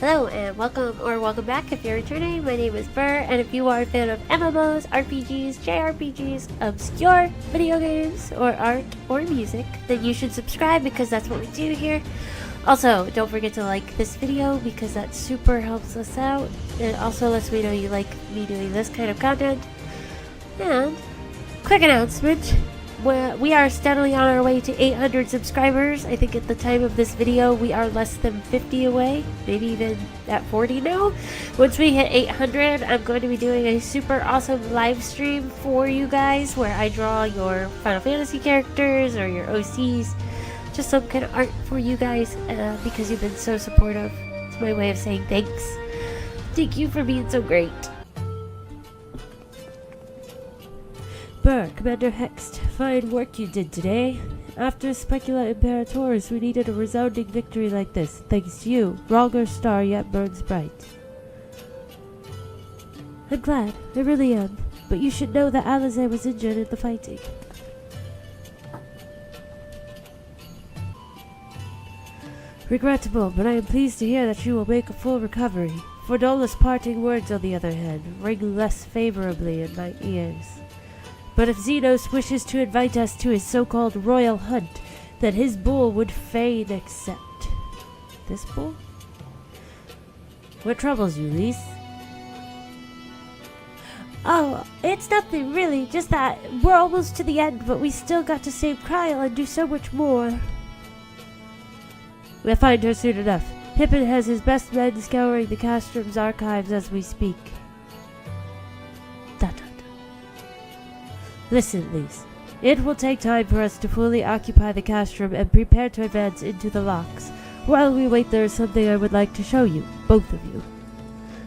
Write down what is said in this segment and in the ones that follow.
Hello and welcome back if you're returning. My name is Burr, and if you are a fan of MMOs, RPGs, JRPGs, obscure video games, or art or music, then you should subscribe because that's what we do here. Also, don't forget to like this video because that super helps us out. It also lets me know you like me doing this kind of content. And, quick announcement. We are steadily on our way to 800 subscribers. I think at the time of this video we are less than 50 away, maybe even at 40 now. Once we hit 800, I'm going to be doing a super awesome live stream for you guys where I draw your Final Fantasy characters or your OCs. Just some kind of art for you guys because you've been so supportive. It's my way of saying thanks. Thank you for being so great. Burr, Commander Hext, fine work you did today. After Specula Imperators, we needed a resounding victory like this. Thanks to you, Wronger star yet burns bright. I'm glad, I really am. But you should know that Alize was injured in the fighting. Regrettable, but I am pleased to hear that you will make a full recovery. Fordola's parting words, on the other hand, ring less favorably in my ears. But if Xenos wishes to invite us to his so-called royal hunt, then his bull would fain accept. This bull? What troubles you, Lise? Oh, it's nothing really, just that we're almost to the end, but we still got to save Kryl and do so much more. We'll find her soon enough. Pippin has his best men scouring the Castrom's archives as we speak. Listen, Lise. It will take time for us to fully occupy the Castrum and prepare to advance into the locks. While we wait, there is something I would like to show you, both of you.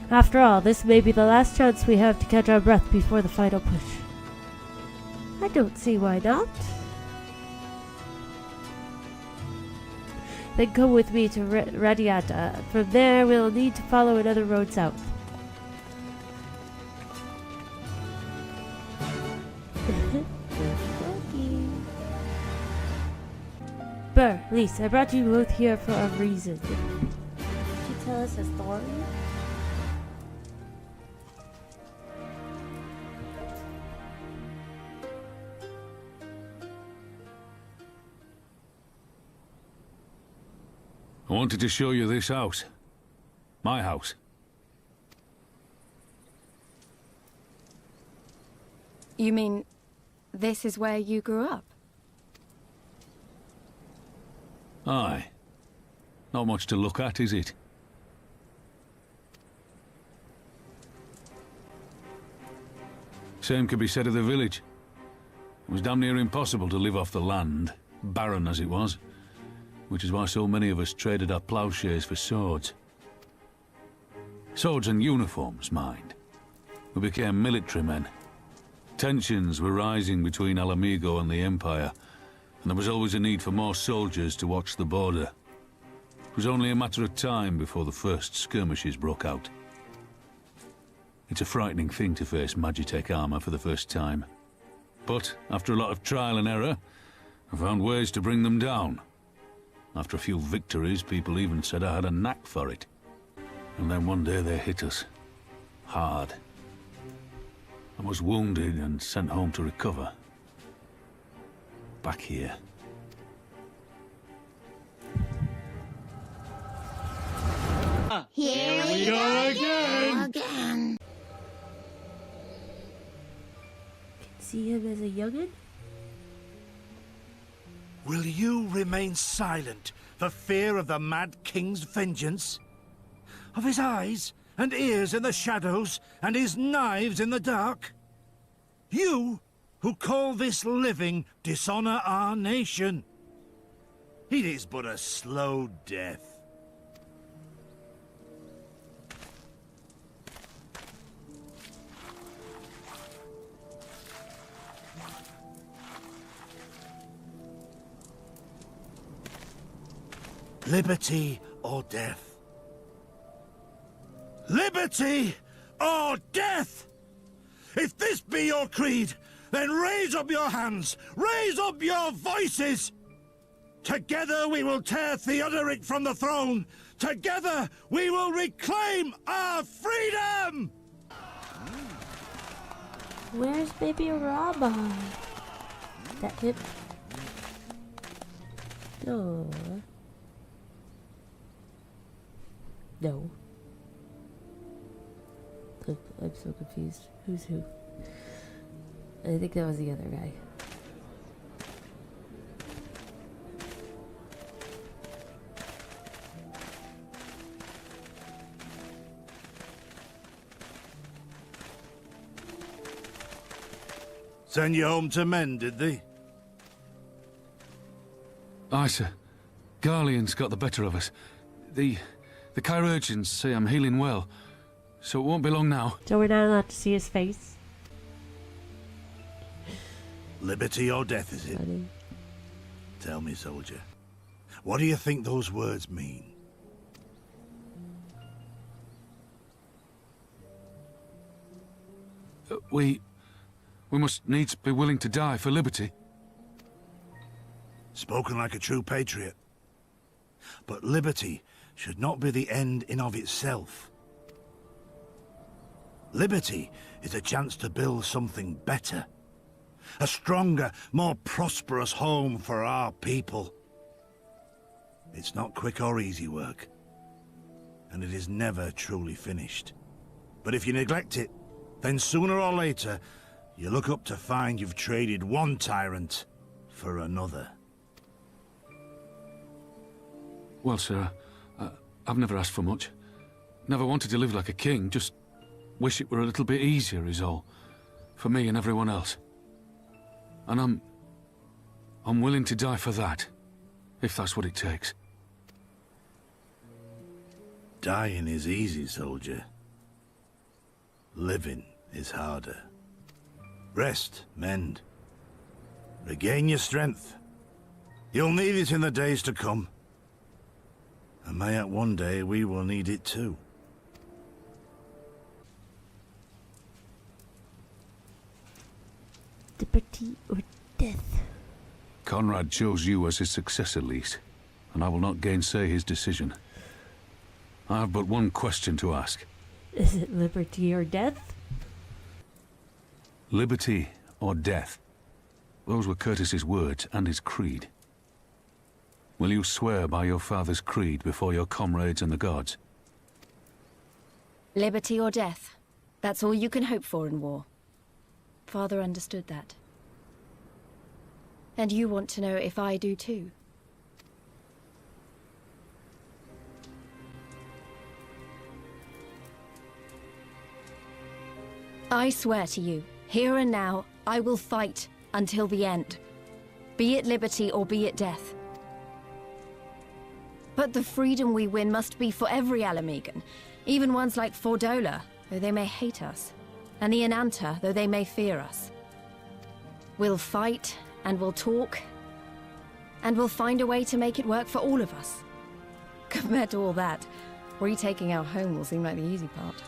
After all, this may be the last chance we have to catch our breath before the final push. I don't see why not. Then come with me to Radiata. From there, we'll need to follow another road south. Burr, Lise, I brought you both here for a reason. Could you tell us a story? I wanted to show you this house. My house. You mean, this is where you grew up? Aye. Not much to look at, is it? Same could be said of the village. It was damn near impossible to live off the land, barren as it was, which is why so many of us traded our plowshares for swords. Swords and uniforms, mind. We became military men. Tensions were rising between Alamigo and the Empire, and there was always a need for more soldiers to watch the border. It was only a matter of time before the first skirmishes broke out. It's a frightening thing to face Magitech armor for the first time. But after a lot of trial and error, I found ways to bring them down. After a few victories, people even said I had a knack for it. And then one day they hit us. Hard. I was wounded and sent home to recover. Back here. Here we go again! Can see him as a youngin'? Will you remain silent for fear of the Mad King's vengeance? Of his eyes and ears in the shadows and his knives in the dark? You who call this living dishonor our nation. It is but a slow death. Liberty or death? Liberty or death? If this be your creed, then raise up your hands, raise up your voices! Together we will tear Theodoric from the throne. Together, we will reclaim our freedom! Where's baby Rama? That him? No. No. I'm so confused. Who's who? I think that was the other guy. Send you home to men, did they? Aye, sir. Garlean's got the better of us. The chirurgeons say I'm healing well, so it won't be long now. So we're not allowed to see his face. Liberty or death, is it? Funny. Tell me, soldier. What do you think those words mean? We must needs be willing to die for liberty. Spoken like a true patriot. But liberty should not be the end in of itself. Liberty is a chance to build something better. A stronger, more prosperous home for our people. It's not quick or easy work. And it is never truly finished. But if you neglect it, then sooner or later, you look up to find you've traded one tyrant for another. Well, sir, I've never asked for much. Never wanted to live like a king, just wish it were a little bit easier is all. For me and everyone else. And I'm willing to die for that, if that's what it takes. Dying is easy, soldier. Living is harder. Rest, mend. Regain your strength. You'll need it in the days to come. And mayhap one day we will need it too. Liberty or death? Conrad chose you as his successor, Lise, and I will not gainsay his decision. I have but one question to ask. Is it liberty or death? Liberty or death? Those were Curtis's words and his creed. Will you swear by your father's creed before your comrades and the gods? Liberty or death. That's all you can hope for in war. Father understood that. And you want to know if I do too. I swear to you, here and now, I will fight until the end. Be it liberty or be it death. But the freedom we win must be for every Alamegan, even ones like Fordola, though they may hate us, and the Ananta, though they may fear us. We'll fight, and we'll talk, and we'll find a way to make it work for all of us. Compared to all that, retaking our home will seem like the easy part.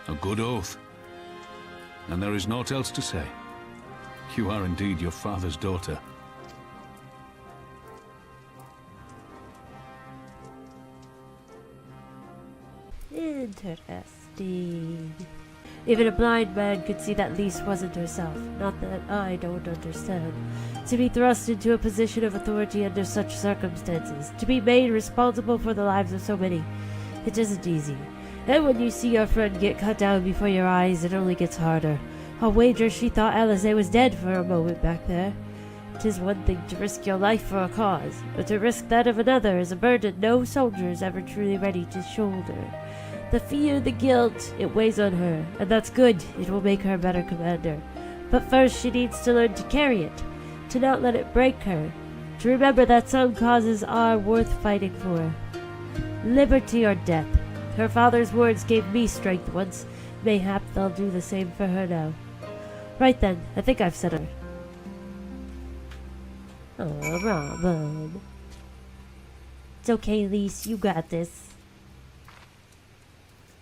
A good oath. And there is naught else to say. You are indeed your father's daughter. Interesting. Even a blind man could see that Lise wasn't herself. Not that I don't understand. To be thrust into a position of authority under such circumstances, to be made responsible for the lives of so many, it isn't easy. And when you see your friend get cut down before your eyes, it only gets harder. I'll wager she thought Alice was dead for a moment back there. 'Tis one thing to risk your life for a cause, but to risk that of another is a burden no soldier is ever truly ready to shoulder. The fear, the guilt, it weighs on her, and that's good. It will make her a better commander. But first she needs to learn to carry it, to not let it break her, to remember that some causes are worth fighting for. Liberty or death. Her father's words gave me strength once. Mayhap they'll do the same for her now. Right then, I think I've said her. Oh, Robin. It's okay, Lise, you got this.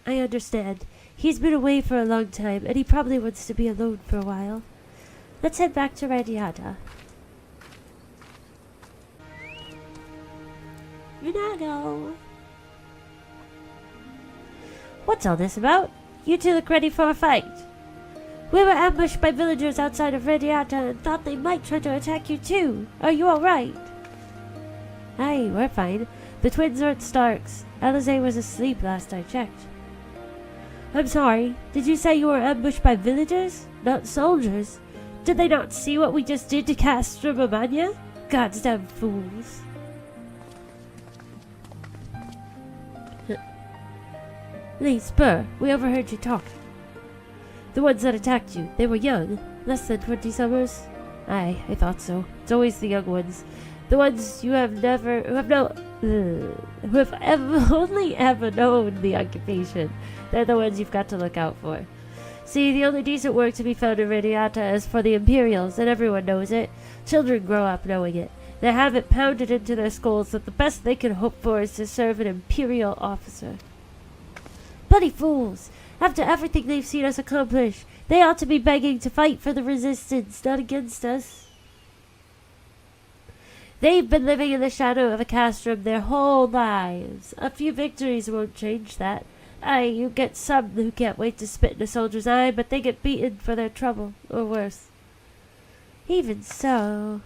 I understand. He's been away for a long time, and he probably wants to be alone for a while. Let's head back to Radiata. Renato. What's all this about? You two look ready for a fight. We were ambushed by villagers outside of Radiata and thought they might try to attack you too. Are you alright? Aye, we're fine. The twins are at Stark's. Alizé was asleep last I checked. I'm sorry, did you say you were ambushed by villagers? Not soldiers? Did they not see what we just did to Cashapp? Goddamn fools. Lee, Spur, we overheard you talk. The ones that attacked you, they were young, less than 20 summers. Aye, I thought so. It's always the young ones. The ones who have only ever known the occupation. They're the ones you've got to look out for. See, the only decent work to be found in Radiata is for the Imperials, and everyone knows it. Children grow up knowing it. They have it pounded into their skulls that the best they can hope for is to serve an Imperial officer. Bloody fools! After everything they've seen us accomplish, they ought to be begging to fight for the Resistance, not against us. They've been living in the shadow of a castrum their whole lives. A few victories won't change that. Aye, you get some who can't wait to spit in a soldier's eye, but they get beaten for their trouble, or worse. Even so.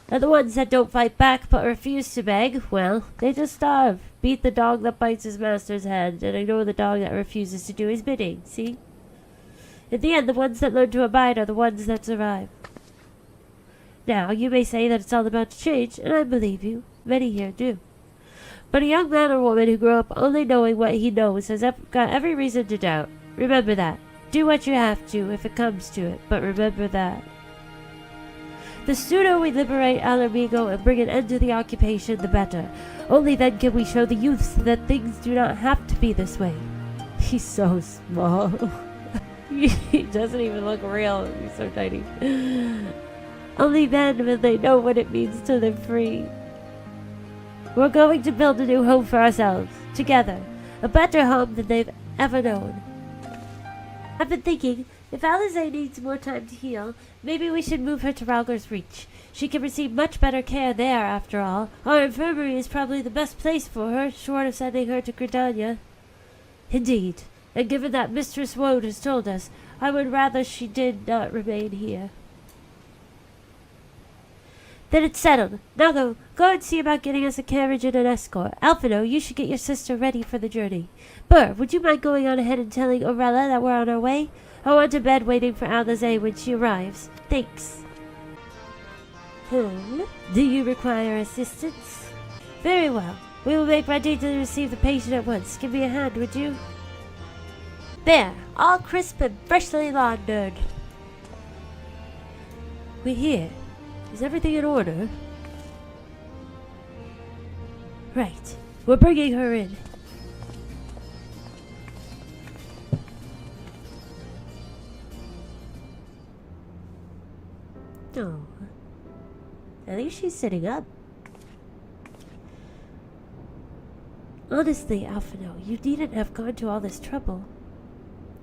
And the ones that don't fight back but refuse to beg, well, they just starve. Beat the dog that bites his master's hand, and ignore the dog that refuses to do his bidding, see? In the end, the ones that learn to abide are the ones that survive. Now, you may say that it's all about to change, and I believe you. Many here do. But a young man or woman who grew up only knowing what he knows has got every reason to doubt. Remember that. Do what you have to if it comes to it, but remember that. The sooner we liberate Alamigo and bring an end to the occupation, the better. Only then can we show the youths that things do not have to be this way. He's so small. He doesn't even look real. He's so tiny. Only then will they know what it means to live free. We're going to build a new home for ourselves, together. A better home than they've ever known. I've been thinking, if Alizé needs more time to heal, maybe we should move her to Ralgar's Reach. She can receive much better care there, after all. Our infirmary is probably the best place for her, short of sending her to Gridania. Indeed, and given that Mistress Woad has told us, I would rather she did not remain here. Then it's settled. Now go and see about getting us a carriage and an escort. Alphino, you should get your sister ready for the journey. Burr, would you mind going on ahead and telling Orella that we're on our way? I want a bed waiting for Alizé when she arrives. Thanks. Do you require assistance? Very well. We will make ready to receive the patient at once. Give me a hand, would you? There, all crisp and freshly laundered. We're here. Is everything in order? Right. We're bringing her in. Oh. At least she's sitting up. Honestly, Alphino, you needn't have gone to all this trouble.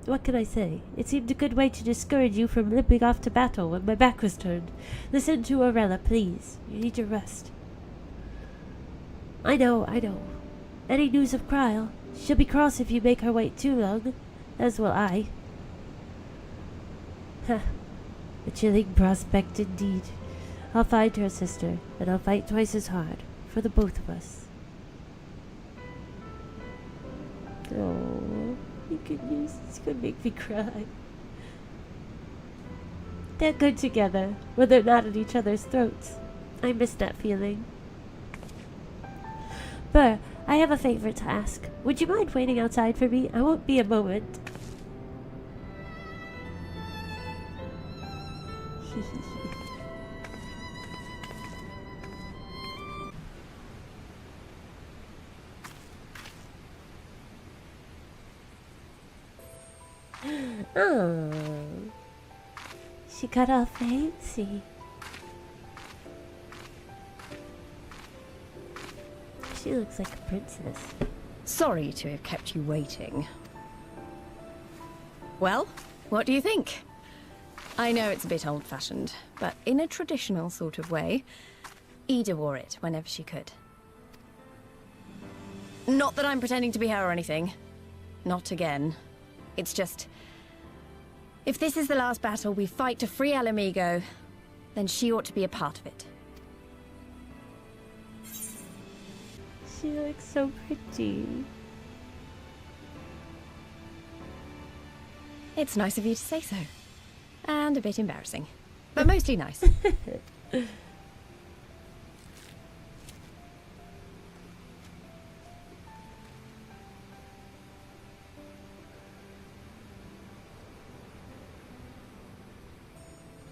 What can I say? It seemed a good way to discourage you from limping off to battle when my back was turned. Listen to Orella, please. You need your rest. I know. Any news of Kryl? She'll be cross if you make her wait too long. As will I. A chilling prospect indeed. I'll find her, sister, and I'll fight twice as hard, for the both of us. Oh, my goodness, it's gonna make me cry. They're good together, when they're not at each other's throats. I miss that feeling. Burr, I have a favor to ask. Would you mind waiting outside for me? I won't be a moment. Oh, she got all fancy. She looks like a princess. Sorry to have kept you waiting. Well, what do you think? I know it's a bit old-fashioned, but in a traditional sort of way, Ida wore it whenever she could. Not that I'm pretending to be her or anything. Not again. It's just... if this is the last battle we fight to free Alamigo, then she ought to be a part of it. She looks so pretty. It's nice of you to say so. And a bit embarrassing. But mostly nice.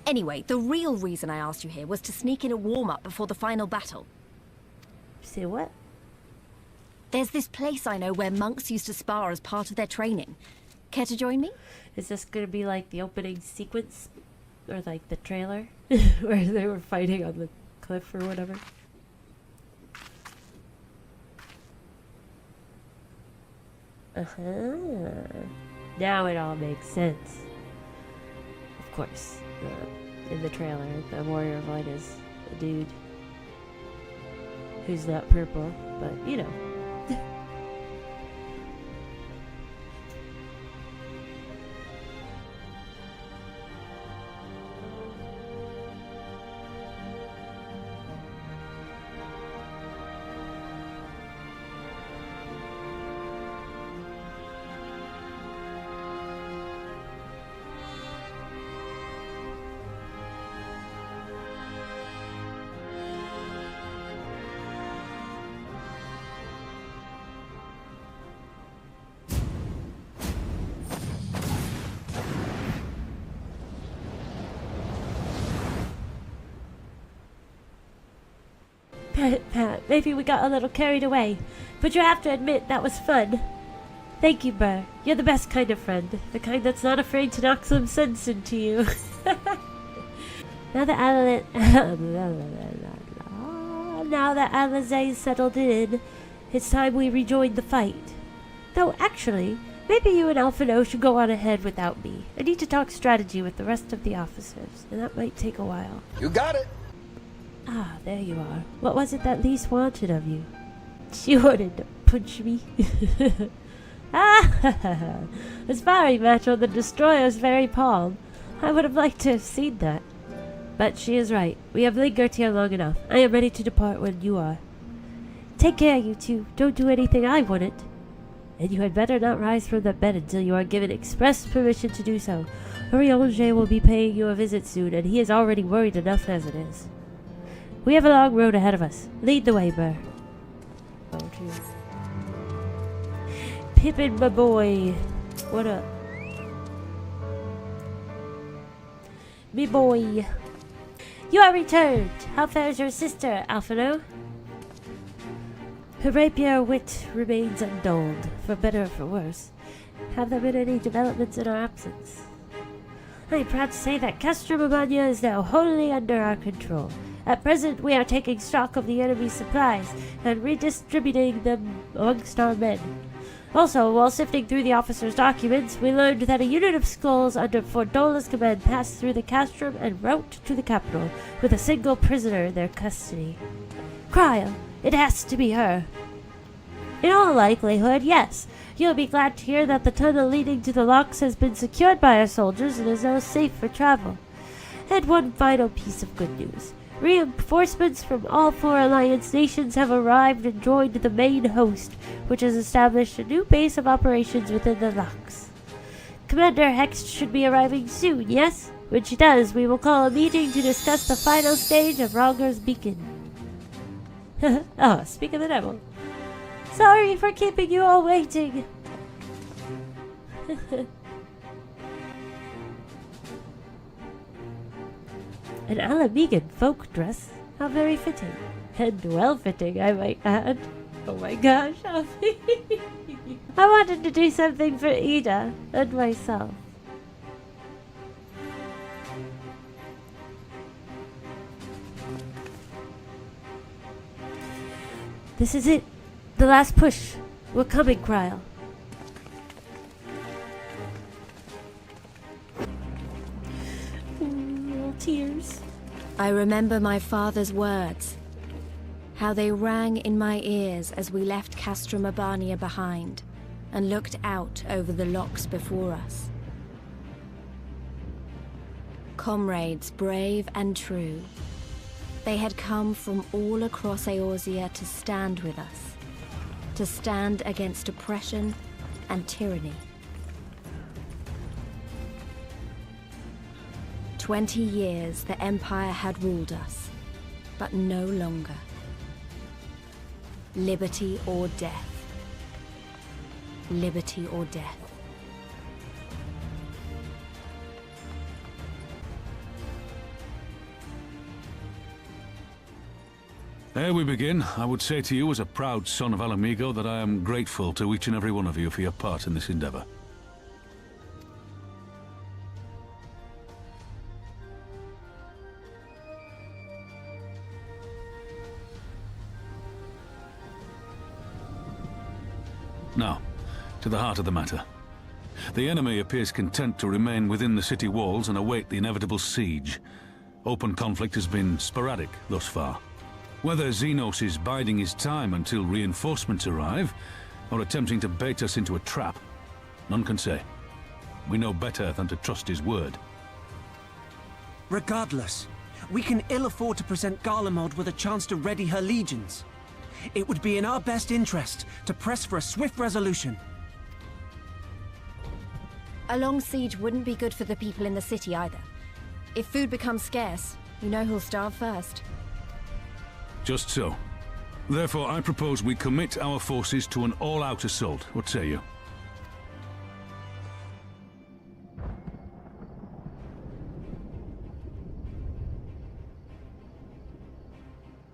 Anyway, the real reason I asked you here was to sneak in a warm-up before the final battle. Say what? There's this place I know where monks used to spar as part of their training. Care to join me? Is this gonna be like the opening sequence? Or like the trailer? Where they were fighting on the cliff or whatever? Now it all makes sense. Of course, in the trailer, the Warrior of Light is a dude who's not purple, but you know. Pat, maybe we got a little carried away, but you have to admit that was fun. Thank you, Burr. You're the best kind of friend, the kind that's not afraid to knock some sense into you. Now that Alizé's settled in, it's time we rejoined the fight. Though actually, maybe you and Alphino should go on ahead without me. I need to talk strategy with the rest of the officers, and that might take a while. You got it. Ah, there you are. What was it that Lise wanted of you? She wanted to punch me. Ah, a sparring match on the Destroyer's very palm. I would have liked to have seen that. But she is right. We have lingered here long enough. I am ready to depart when you are. Take care, you two. Don't do anything I wouldn't. And you had better not rise from that bed until you are given express permission to do so. Urianger will be paying you a visit soon, and he is already worried enough as it is. We have a long road ahead of us. Lead the way, Burr. Oh, geez. Pippin, my boy. What up? Me boy. You are returned. How fares your sister, Alphino? Her rapier wit remains undulled, for better or for worse. Have there been any developments in our absence? I am proud to say that Castronomania is now wholly under our control. At present, we are taking stock of the enemy's supplies and redistributing them amongst our men. Also, while sifting through the officers' documents, we learned that a unit of skulls under Fordola's command passed through the castrum and route to the capital, with a single prisoner in their custody. Cryle, it has to be her. In all likelihood, yes. You'll be glad to hear that the tunnel leading to the locks has been secured by our soldiers and is now safe for travel. And one final piece of good news. Reinforcements from all 4 Alliance nations have arrived and joined the main host, which has established a new base of operations within the locks. Commander Hex should be arriving soon, yes? When she does, we will call a meeting to discuss the final stage of Ronger's Beacon. Oh, speak of the devil. Sorry for keeping you all waiting. An Alamigan folk dress? How very fitting. And well-fitting, I might add. Oh my gosh. I wanted to do something for Ida and myself. This is it. The last push. We're coming, Cryle. Little tears. I remember my father's words. How they rang in my ears as we left Castra Mabania behind and looked out over the locks before us. Comrades brave and true, they had come from all across Eorzea to stand with us, to stand against oppression and tyranny. 20 years the Empire had ruled us, but no longer. Liberty or death. Liberty or death. Ere we begin, I would say to you as a proud son of Alamigo that I am grateful to each and every one of you for your part in this endeavor. Now, to the heart of the matter. The enemy appears content to remain within the city walls and await the inevitable siege. Open conflict has been sporadic thus far. Whether Xenos is biding his time until reinforcements arrive, or attempting to bait us into a trap, none can say. We know better than to trust his word. Regardless, we can ill afford to present Garlemald with a chance to ready her legions. It would be in our best interest to press for a swift resolution. A long siege wouldn't be good for the people in the city either. If food becomes scarce, you know who'll starve first. Just so. Therefore, I propose we commit our forces to an all-out assault. What say you?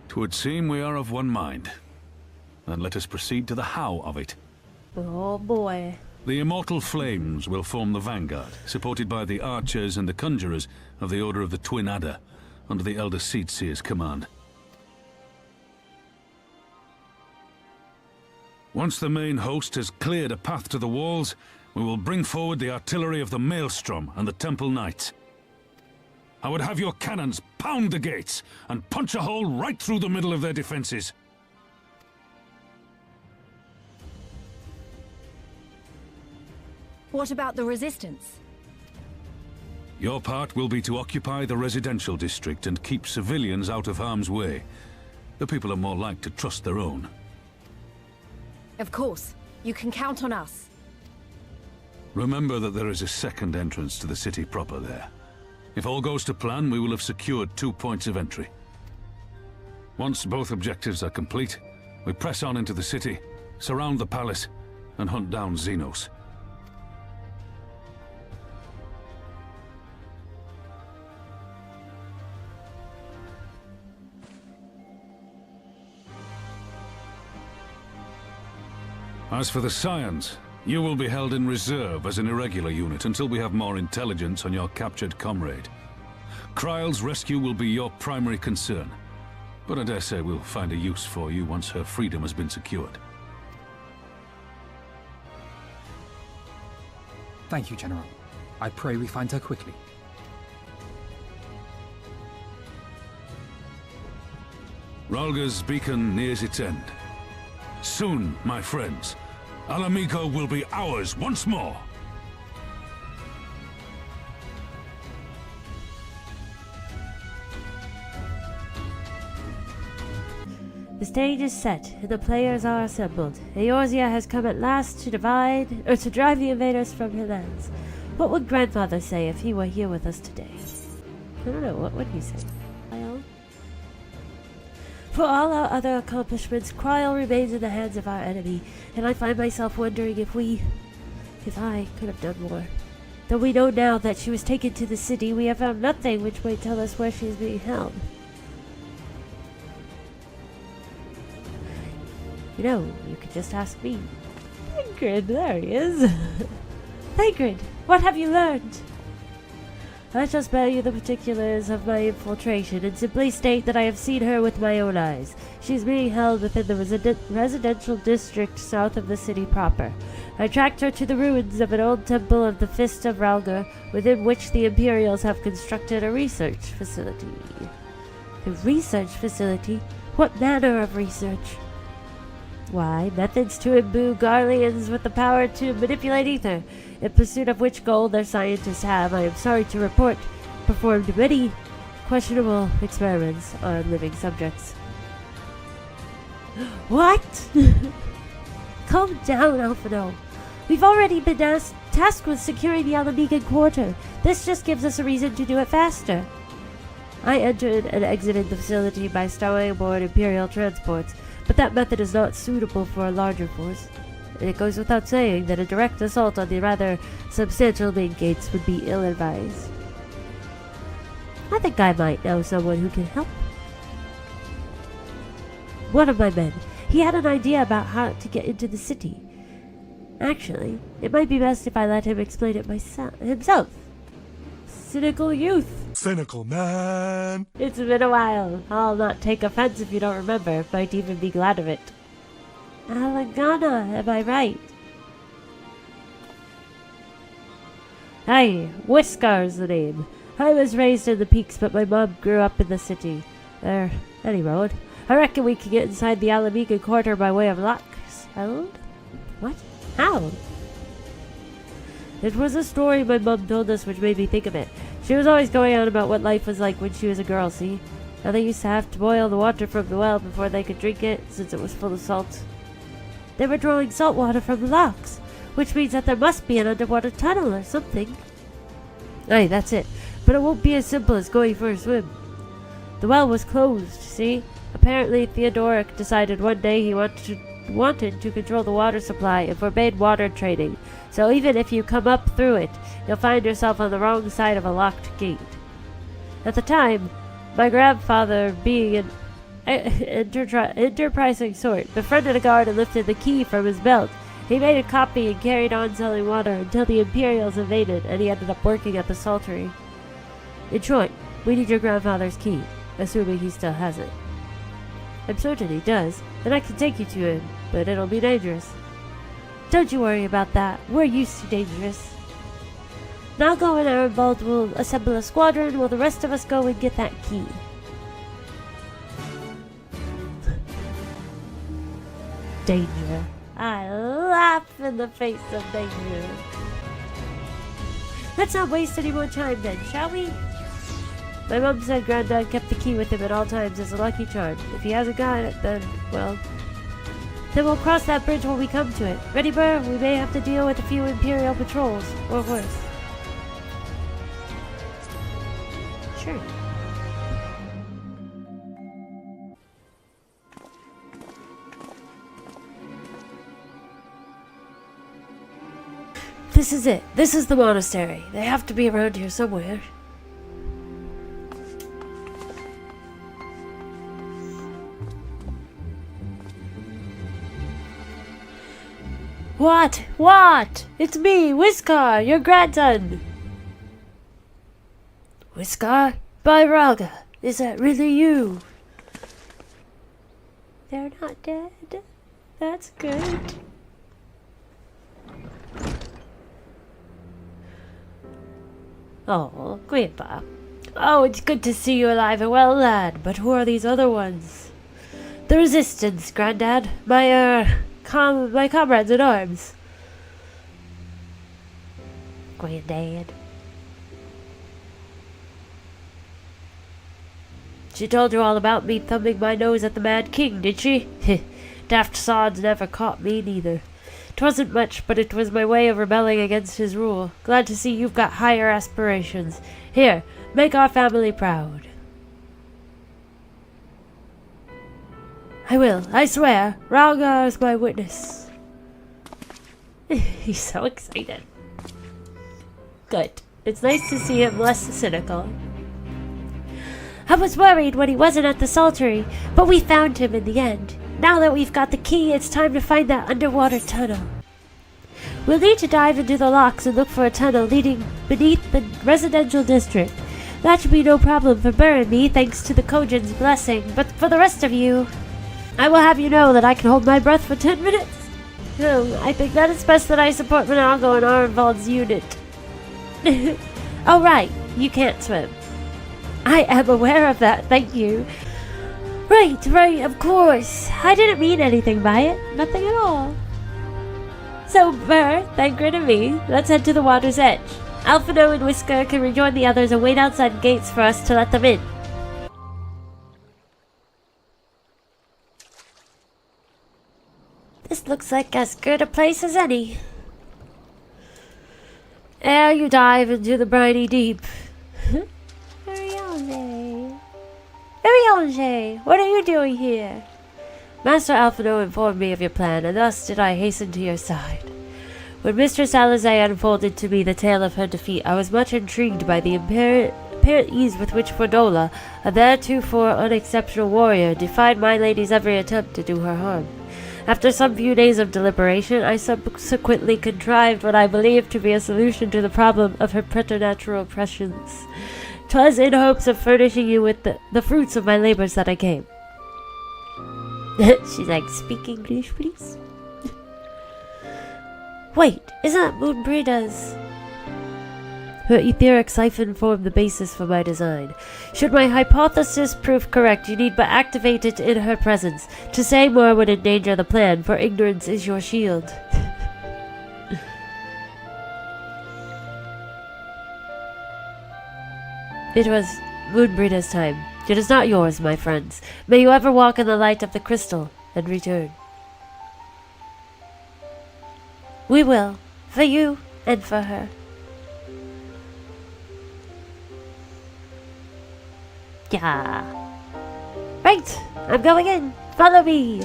'Twould seem we are of one mind. Then let us proceed to the how of it. Oh boy. The immortal flames will form the vanguard, supported by the archers and the conjurers of the Order of the Twin Adder, under the Elder Seedseer's command. Once the main host has cleared a path to the walls, we will bring forward the artillery of the Maelstrom and the Temple Knights. I would have your cannons pound the gates and punch a hole right through the middle of their defenses. What about the resistance? Your part will be to occupy the residential district and keep civilians out of harm's way. The people are more like to trust their own. Of course. You can count on us. Remember that there is a second entrance to the city proper there. If all goes to plan, we will have secured 2 points of entry. Once both objectives are complete, we press on into the city, surround the palace, and hunt down Xenos. As for the Scions, you will be held in reserve as an irregular unit until we have more intelligence on your captured comrade. Kryle's rescue will be your primary concern, but I dare say we'll find a use for you once her freedom has been secured. Thank you, General. I pray we find her quickly. Rhalga's beacon nears its end. Soon, my friends, Alamigo will be ours once more! The stage is set, and the players are assembled. Eorzea has come at last to drive the invaders from her lands. What would Grandfather say if he were here with us today? I don't know, what would he say? Kryle? For all our other accomplishments, Kryle remains in the hands of our enemy, and I find myself wondering if I could have done more. Though we know now that she was taken to the city, we have found nothing which may tell us where she is being held. You know, you could just ask me. Thancred, there he is. Thancred, what have you learned? I shall spare you the particulars of my infiltration and simply state that I have seen her with my own eyes. She is being held within the residential district south of the city proper. I tracked her to the ruins of an old temple of the Fist of Rhalga, within which the Imperials have constructed a research facility. A research facility? What manner of research? Why, methods to imbue berrrlyns with the power to manipulate ether, in pursuit of which goal their scientists have, I am sorry to report, performed many questionable experiments on living subjects. What? Calm down, Alphino. We've already been tasked with securing the Alamegan quarter. This just gives us a reason to do it faster. I entered and exited the facility by stowing aboard Imperial transports, but that method is not suitable for a larger force. It goes without saying that a direct assault on the rather substantial main gates would be ill-advised. I think I might know someone who can help. One of my men. He had an idea about how to get into the city. Actually, it might be best if I let him explain it himself. Cynical youth. Cynical man. It's been a while. I'll not take offense if you don't remember. Might even be glad of it. Alagana, am I right? Hi, Whiskar's the name. I was raised in the peaks, but my mom grew up in the city. Any road. I reckon we can get inside the Alamegan quarter by way of Locksheld? What? How? It was a story my mom told us which made me think of it. She was always going on about what life was like when she was a girl, see? How they used to have to boil the water from the well before they could drink it, since it was full of salt. They were drawing salt water from the locks, which means that there must be an underwater tunnel or something. Aye, that's it. But it won't be as simple as going for a swim. The well was closed, see? Apparently Theodoric decided one day he wanted to control the water supply and forbade water trading. So even if you come up through it, you'll find yourself on the wrong side of a locked gate. At the time, my grandfather, being an enterprising sort, befriended a guard and lifted the key from his belt. He made a copy and carried on selling water until the Imperials invaded, and he ended up working at the saltery. In short, we need your grandfather's key, assuming he still has it. I'm certain he does, and I can take you to him, but it'll be dangerous. Don't you worry about that. We're used to dangerous. Now go and Arambald will assemble a squadron while the rest of us go and get that key. Danger. I laugh in the face of danger. Let's not waste any more time then, shall we? My mom said Granddad kept the key with him at all times as a lucky charm. If he hasn't got it, then, well... Then we'll cross that bridge when we come to it. Ready, Burr? We may have to deal with a few Imperial patrols, or worse. Sure. This is it. This is the monastery. They have to be around here somewhere. What? What? It's me, Whiskar, your grandson. Whiskar? Byralga, is that really you? They're not dead. That's good. Oh, Grandpa. Oh, it's good to see you alive and well, lad. But who are these other ones? The Resistance, Granddad. My comrades at arms. Granddad. She told you all about me thumbing my nose at the Mad King, did she? Daft sods never caught me neither. 'Twasn't much, but it was my way of rebelling against his rule. Glad to see you've got higher aspirations. Here, make our family proud. I will, I swear. Ralgar is my witness. He's so excited. Good. It's nice to see him less cynical. I was worried when he wasn't at the saltery, but we found him in the end. Now that we've got the key, it's time to find that underwater tunnel. We'll need to dive into the locks and look for a tunnel leading beneath the residential district. That should be no problem for Burr and me, thanks to the Kojin's blessing. But for the rest of you, I will have you know that I can hold my breath for 10 minutes. I think that it's best that I support Monalgo and Arnvald's unit. Oh right, you can't swim. I am aware of that, thank you. Right, of course. I didn't mean anything by it. Nothing at all. So, Burr, Thancred and me, let's head to the water's edge. Alphino and Whisker can rejoin the others and wait outside gates for us to let them in. This looks like as good a place as any. Ere you dive into the briny deep. Berrrlynn, what are you doing here? Master Alphino informed me of your plan, and thus did I hasten to your side. When Mistress Alizé unfolded to me the tale of her defeat, I was much intrigued by the apparent ease with which Fordola, a theretofore unexceptional warrior, defied my lady's every attempt to do her harm. After some few days of deliberation, I subsequently contrived what I believed to be a solution to the problem of her preternatural oppressions. 'Twas in hopes of furnishing you with the fruits of my labors that I came. She's like, speak English, please. Wait, isn't that Moonbrida's? Her etheric siphon formed the basis for my design. Should my hypothesis prove correct, you need but activate it in her presence. To say more would endanger the plan, for ignorance is your shield. It was Moonbrida's time. It is not yours, my friends. May you ever walk in the light of the crystal and return. We will, for you and for her. Yeah. Right, I'm going in. Follow me.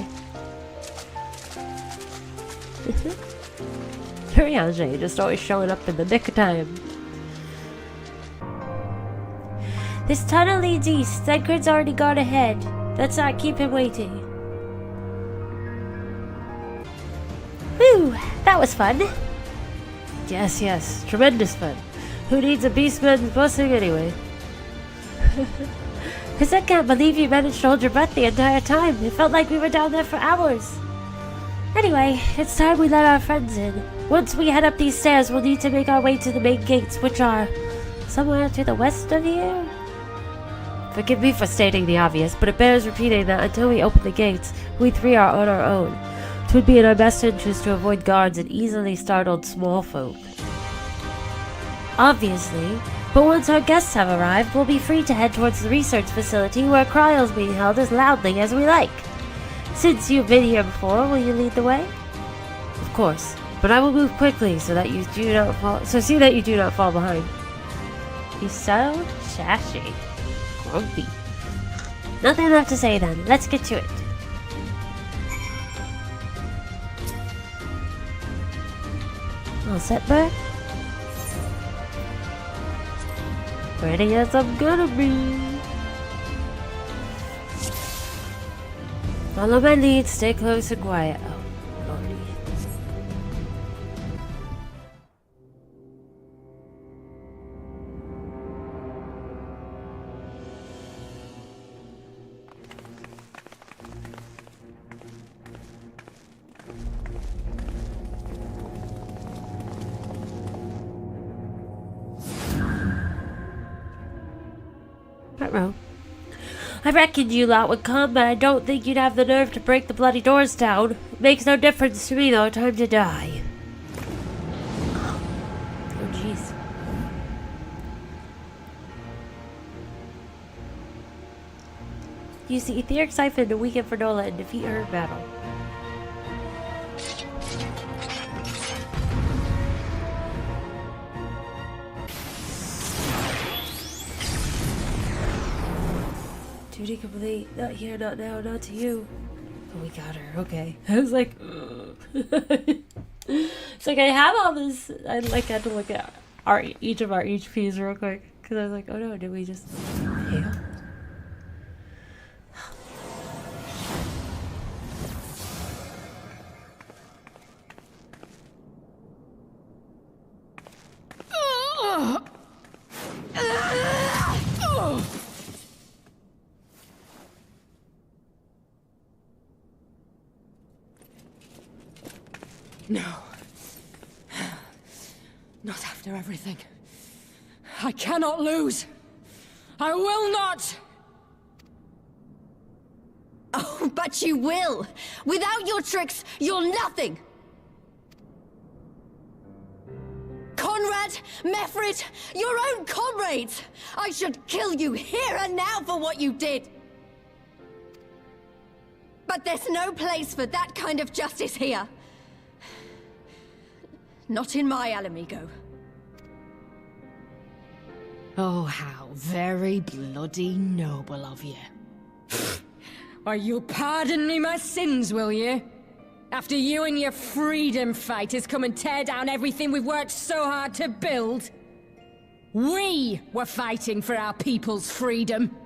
Berrrlynn just always showing up in the nick of time. This tunnel leads east. Thancred's already gone ahead. Let's not keep him waiting. Whew, that was fun. Yes, tremendous fun. Who needs a beastman's busing anyway? Cause I can't believe you managed to hold your breath the entire time. It felt like we were down there for hours. Anyway, it's time we let our friends in. Once we head up these stairs, we'll need to make our way to the main gates, which are somewhere to the west of here. Forgive me for stating the obvious, but it bears repeating that until we open the gates, we three are on our own. It would be in our best interest to avoid guards and easily startled small folk. Obviously, but once our guests have arrived, we'll be free to head towards the research facility where trials being held as loudly as we like. Since you've been here before, will you lead the way? Of course, but I will move quickly so that you do not fall. So see that you do not fall behind. You sound sassy, grumpy. Nothing left to say then. Let's get to it. All set, Burr? Ready as I'm gonna be. Follow my lead, stay close and quiet. Oh, lordy. Ruh-roh. I reckoned you lot would come, but I don't think you'd have the nerve to break the bloody doors down. It makes no difference to me, though. Time to die. Oh, jeez. Use the etheric siphon to weaken Fordola and defeat her in battle. Duty complete. Not here, not now, not to you. Oh, we got her. Okay. I was like, it's like I have all this. I like had to look at each of our HPs real quick because I was like, oh no, did we just fail? No. Not after everything. I cannot lose. I will not! But you will! Without your tricks, you're nothing! Conrad, Mefrid, your own comrades! I should kill you here and now for what you did! But there's no place for that kind of justice here. Not in my Alamigo. Oh, how very bloody noble of you. Why, you'll pardon me my sins, will you? After you and your freedom fighters come and tear down everything we've worked so hard to build? We were fighting for our people's freedom.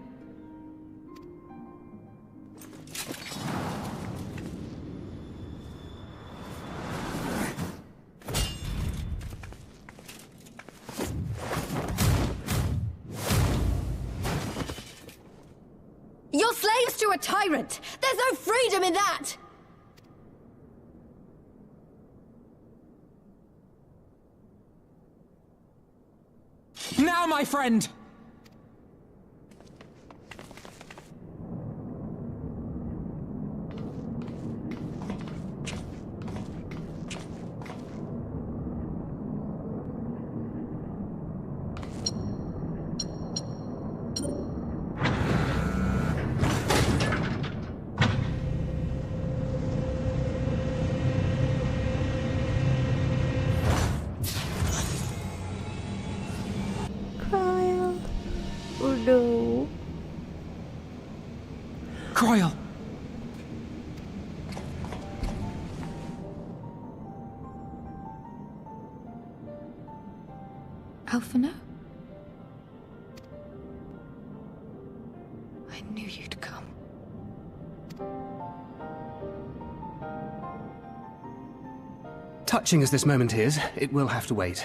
You're slaves to a tyrant! There's no freedom in that! Now, my friend! Kyle. Oh no. Croyle! Alphino? I knew you'd come. Touching as this moment is, it will have to wait.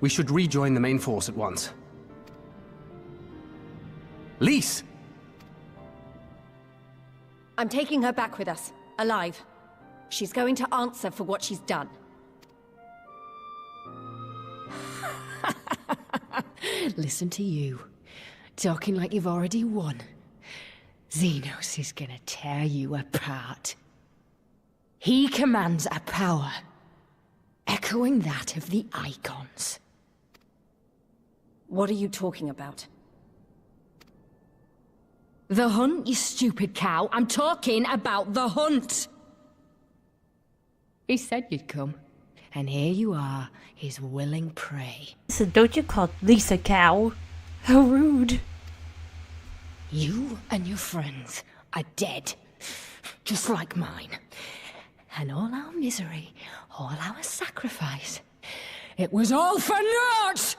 We should rejoin the main force at once. Lys! I'm taking her back with us, alive. She's going to answer for what she's done. Listen to you. Talking like you've already won. Xenos is gonna tear you apart. He commands a power echoing that of the Icons. What are you talking about? The hunt, you stupid cow. I'm talking about the hunt. He said you'd come. And here you are, his willing prey. Listen, don't you call Lisa cow. How rude. You and your friends are dead. Just like mine. And all our misery, all our sacrifice, it was all for naught!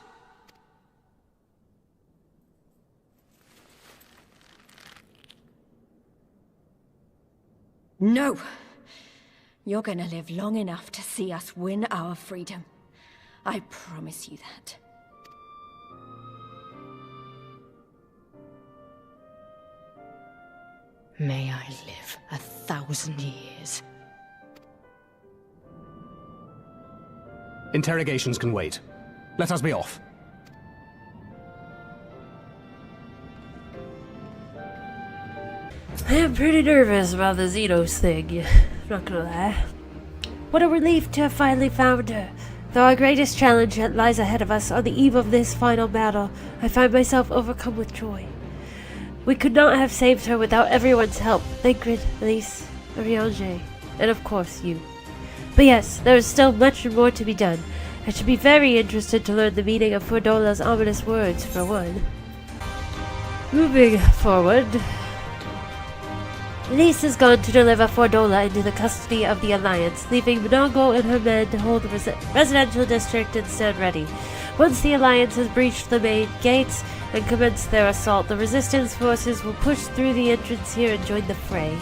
No! You're gonna live long enough to see us win our freedom. I promise you that. May I live 1,000 years. Interrogations can wait. Let us be off. I am pretty nervous about the Xenos thing, not gonna lie. What a relief to have finally found her. Though our greatest challenge yet lies ahead of us on the eve of this final battle, I find myself overcome with joy. We could not have saved her without everyone's help. Ingrid, Lys, Ariange, and of course you. But yes, there is still much more to be done. I should be very interested to learn the meaning of Fordola's ominous words, for one. Moving forward, Lys has gone to deliver Fordola into the custody of the Alliance, leaving Monongo and her men to hold the residential district and stand ready. Once the Alliance has breached the main gates and commenced their assault, the Resistance forces will push through the entrance here and join the fray.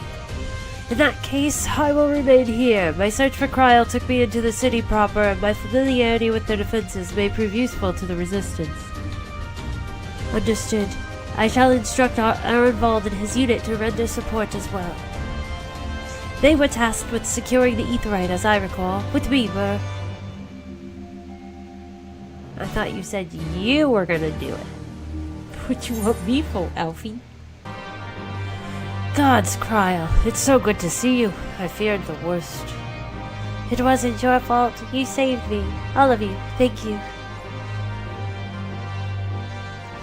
In that case, I will remain here. My search for Kryl took me into the city proper, and my familiarity with their defenses may prove useful to the Resistance. Understood. I shall instruct Arenvald and his unit to render support as well. They were tasked with securing the Aetheryte, as I recall, with me, Burr. I thought you said you were gonna do it. What you want me for, Alfie? Gods, Cryle, it's so good to see you. I feared the worst. It wasn't your fault. You saved me. All of you. Thank you.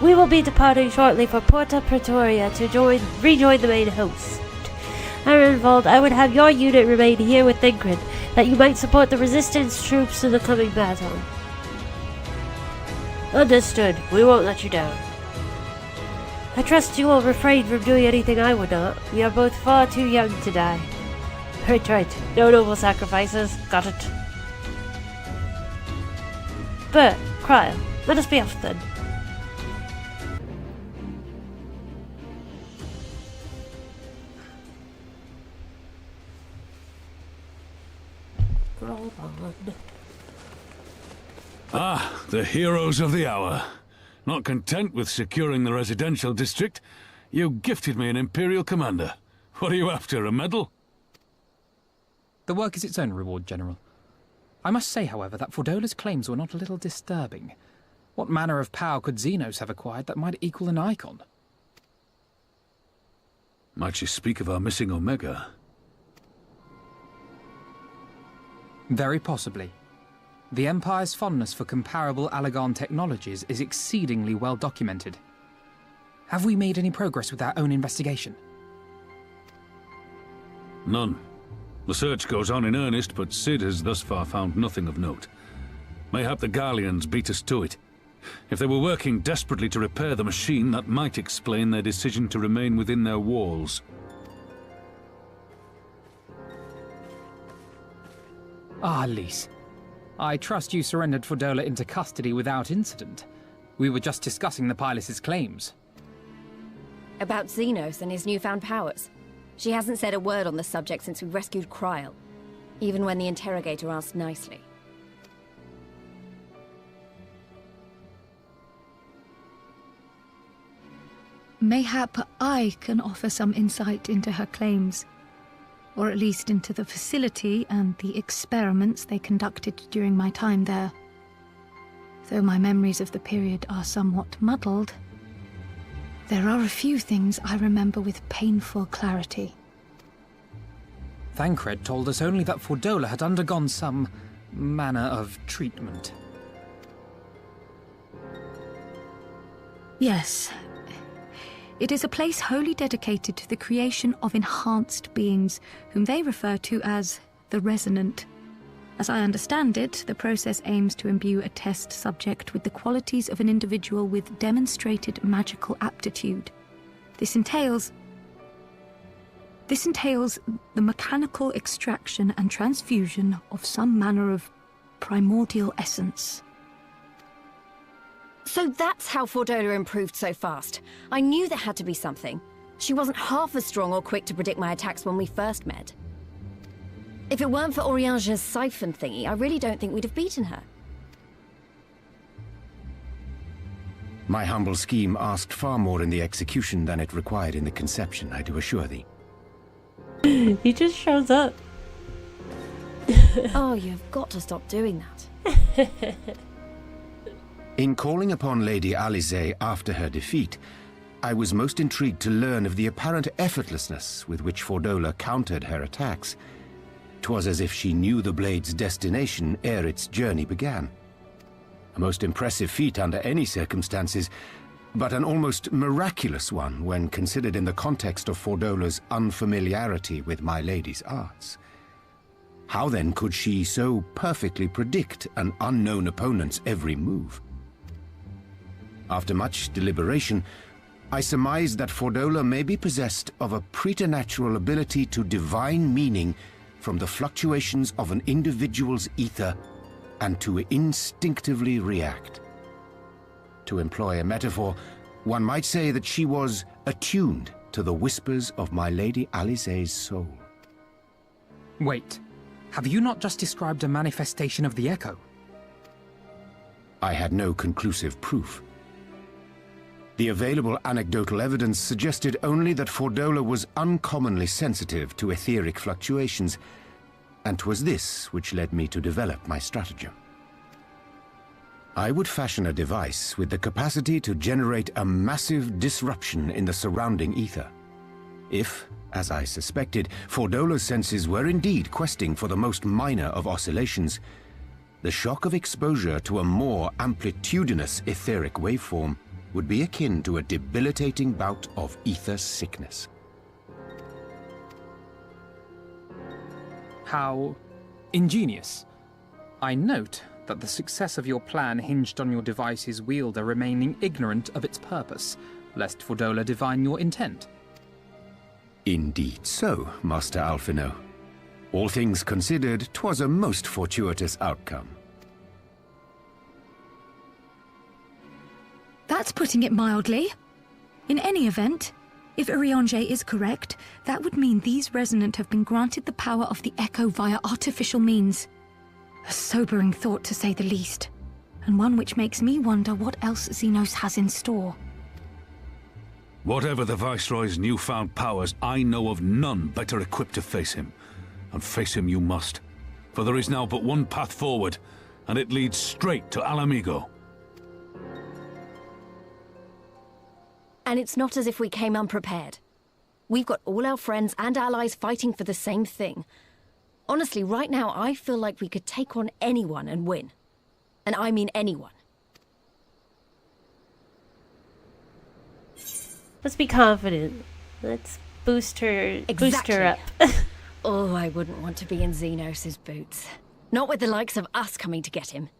We will be departing shortly for Porta Pretoria to rejoin the main host. Ironvold, I would have your unit remain here with Ingrid, that you might support the resistance troops in the coming battle. Understood. We won't let you down. I trust you will refrain from doing anything I would not. We are both far too young to die. Right. No noble sacrifices. Got it. But, Cryle, let us be off then. Roll on. Ah, the heroes of the hour. Not content with securing the residential district, you gifted me an Imperial commander. What are you after, a medal? The work is its own reward, General. I must say, however, that Fordola's claims were not a little disturbing. What manner of power could Xenos have acquired that might equal an icon? Might she speak of our missing Omega? Very possibly. The Empire's fondness for comparable Allagan technologies is exceedingly well documented. Have we made any progress with our own investigation? None. The search goes on in earnest, but Cid has thus far found nothing of note. Mayhap the Garleans beat us to it. If they were working desperately to repair the machine, that might explain their decision to remain within their walls. Ah, Lys. I trust you surrendered Fordola into custody without incident. We were just discussing the pilot's claims. About Xenos and his newfound powers. She hasn't said a word on the subject since we rescued Cryle, even when the interrogator asked nicely. Mayhap I can offer some insight into her claims, or at least into the facility and the experiments they conducted during my time there. Though my memories of the period are somewhat muddled, there are a few things I remember with painful clarity. Thancred told us only that Fordola had undergone some manner of treatment. Yes. It is a place wholly dedicated to the creation of enhanced beings, whom they refer to as the Resonant. As I understand it, the process aims to imbue a test subject with the qualities of an individual with demonstrated magical aptitude. This entails the mechanical extraction and transfusion of some manner of primordial essence. So that's how Fordola improved so fast. I knew there had to be something. She wasn't half as strong or quick to predict my attacks when we first met. If it weren't for Oriange's siphon thingy, I really don't think we'd have beaten her. My humble scheme asked far more in the execution than it required in the conception, I do assure thee. He just shows up. Oh, you've got to stop doing that. In calling upon Lady Alisaie after her defeat, I was most intrigued to learn of the apparent effortlessness with which Fordola countered her attacks. 'Twas as if she knew the blade's destination ere its journey began. A most impressive feat under any circumstances, but an almost miraculous one when considered in the context of Fordola's unfamiliarity with my lady's arts. How then could she so perfectly predict an unknown opponent's every move? After much deliberation, I surmised that Fordola may be possessed of a preternatural ability to divine meaning from the fluctuations of an individual's ether and to instinctively react. To employ a metaphor, one might say that she was attuned to the whispers of my Lady Alisaie's soul. Wait, have you not just described a manifestation of the Echo? I had no conclusive proof. The available anecdotal evidence suggested only that Fordola was uncommonly sensitive to etheric fluctuations, and 'twas this which led me to develop my stratagem. I would fashion a device with the capacity to generate a massive disruption in the surrounding ether. If, as I suspected, Fordola's senses were indeed questing for the most minor of oscillations, the shock of exposure to a more amplitudinous etheric waveform would be akin to a debilitating bout of ether sickness. How ingenious. I note that the success of your plan hinged on your device's wielder remaining ignorant of its purpose, lest Fordola divine your intent. Indeed so, Master Alphino. All things considered, 'twas a most fortuitous outcome. That's putting it mildly. In any event, if Urianger is correct, that would mean these Resonant have been granted the power of the Echo via artificial means. A sobering thought, to say the least, and one which makes me wonder what else Xenos has in store. Whatever the Viceroy's newfound powers, I know of none better equipped to face him. And face him you must. For there is now but one path forward, and it leads straight to Alamigo. And it's not as if we came unprepared. We've got all our friends and allies fighting for the same thing. Honestly, right now, I feel like we could take on anyone and win. And I mean anyone. Let's be confident. Let's boost her up. Oh, I wouldn't want to be in Xenos' boots. Not with the likes of us coming to get him.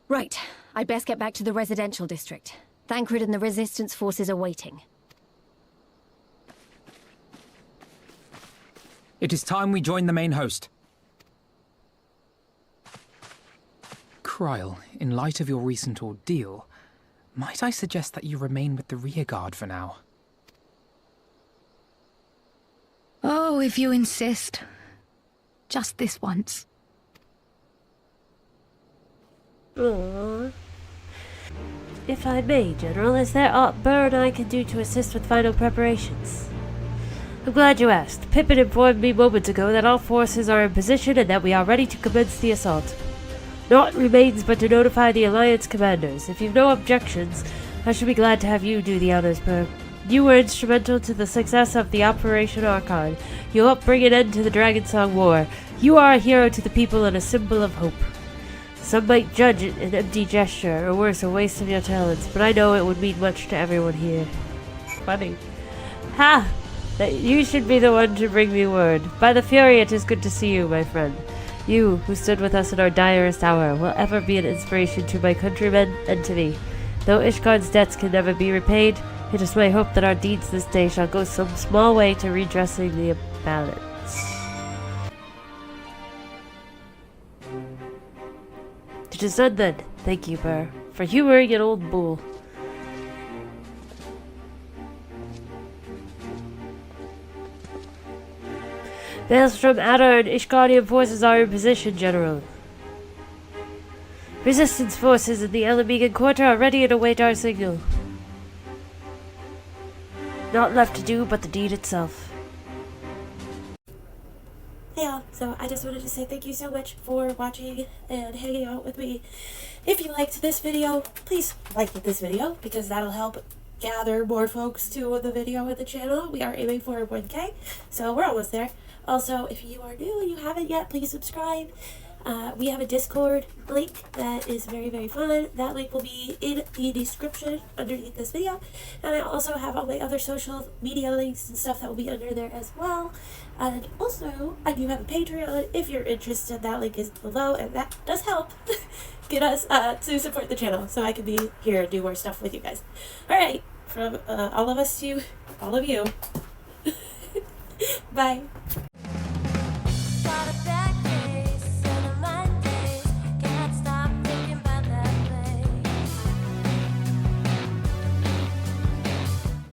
Right, I'd best get back to the residential district. Thancred and the Resistance forces are waiting. It is time we join the main host. Kryl, in light of your recent ordeal, might I suggest that you remain with the rearguard for now? Oh, if you insist. Just this once. Aww. If I may, General, is there aught Burr and I can do to assist with final preparations? I'm glad you asked. Pippin informed me moments ago that all forces are in position and that we are ready to commence the assault. Naught remains but to notify the Alliance commanders. If you've no objections, I should be glad to have you do the honors, Burr. You were instrumental to the success of the Operation Archon. You helped bring an end to the Dragonsong War. You are a hero to the people and a symbol of hope. Some might judge it an empty gesture, or worse, a waste of your talents, but I know it would mean much to everyone here. Funny. Ha! That you should be the one to bring me word. By the Fury, it is good to see you, my friend. You, who stood with us in our direst hour, will ever be an inspiration to my countrymen and to me. Though Ishgard's debts can never be repaid, it is my hope that our deeds this day shall go some small way to redressing the imbalance. It is done then. Thank you, Burr, for humoring an old bull. Maelstrom, Adar, and Ishgardian forces are in position, General. Resistance forces in the Alamigan Quarter are ready and await our signal. Not left to do but the deed itself. Hey all, so I just wanted to say thank you so much for watching and hanging out with me. If you liked this video, please like this video because that'll help gather more folks to the video and the channel. We are aiming for 1K, so we're almost there. Also, if you are new and you haven't yet, please subscribe. We have a Discord link that is very, very fun. That link will be in the description underneath this video. And I also have all my other social media links and stuff that will be under there as well. And also, I do have a Patreon if you're interested. That link is below, and that does help get us to support the channel so I can be here and do more stuff with you guys. Alright, from all of us to all of you. Bye.